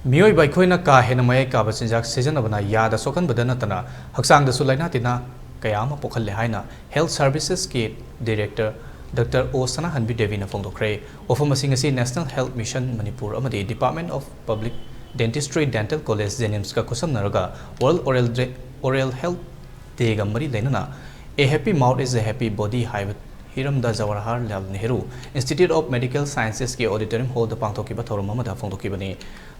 Mioi by Koina ka Henamay Kabasinjak season of Yada Sokan Badanatana, Haksang the Sulanatina, Kayama Pokale Haina, Health Services Kate Director Dr. Osana Hanbi Devina Pangthokkhre, Ofamasingasi National Health Mission Manipur Amadi Department of Public Dentistry Dental College Zenimska Kusam Naraga, World Oral Health Day Gamari Lenana, A Happy Mouth is a Happy Body Hive. Hiram da Jawaharlal Nehru Institute of Medical Sciences के auditorium hall द पांगथोखिबा थौरम अमदा फोंदोखिबनी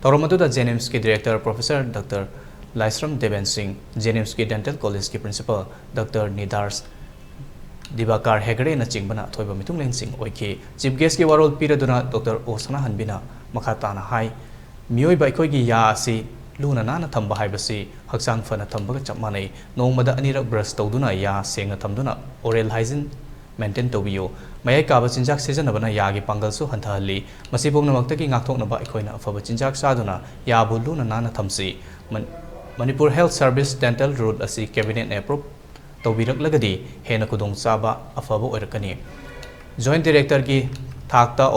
थौरम अदुदा जेनिम्स के director professor doctor Laishram Deven Singh JNIMS के डेंटल कॉलेज के प्रिंसिपल डॉक्टर निदार्स दिवाकर हेगड़े न चिंगबना थोइबा मिथुंगलेन सिंह ओइके चीफ गेस्ट के वारोल पीरदुना डॉक्टर ओसना हनबिना मखाताना हाई मियोइबा अखोइगी या असि लूना नाना थंबा हाइबसी हक्सांग फना थंबगा चपमानै नोंमदा अनिरक ब्रश तौदुना या सेंगना थंदुना oral hygiene maintain tobio mayai ka bachinjak sejanabana yagi pangalsu hantahali masibongna maktaki ngakthoknaba ikhoina afaba chinjak saduna yabu luna nana thamsi Manipur Health Service Dental Route asi cabinet approve tobiraklagadi hena kudong chaba afaba oirakani joint director ki thakta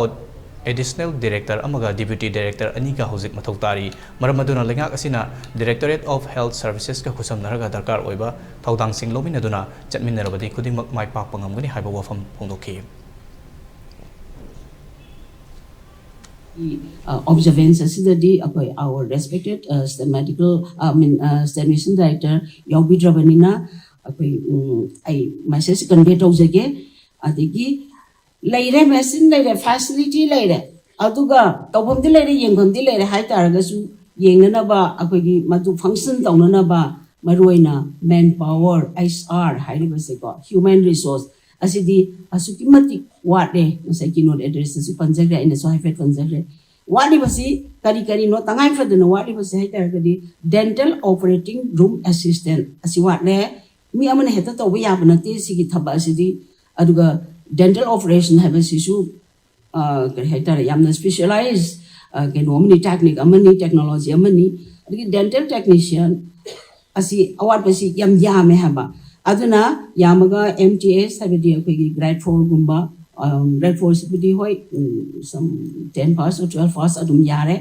additional director amaga deputy director anika hozik mathautari maramaduna lengak asina Directorate of Health Services ka khusam naraga darkar oiba thaudang sing lominaduna chatminarabadi khudimak mai pak pangamgani haiba wafam phongdokhi observance asidadi our respected medical station director Yobi Drabanina I message convey tawjage adigi laire machine laire facility laire aduga tawbamdi laire yenghamdi laire hai taragasu yengnana ba akogi madu function tawnana ba maroina manpower HR hairibase ko human resource asidi asuki mati wate nasai kinot address su panjagre ina so haifet panjagre wali basi kari no tangai faduna wali basi hai taragadi dental operating room assistant asi watle mi amana heta tawba yabnate sigi thaba asidi aduga dental operation have a issue specialized normally technique amani technology amani dental technician asi award basi yam yame haba aduna yamaga MTS sabidi akogi grade 4 gumba grade 4 sabidi hoi some 10 pass or 12 pass adum yare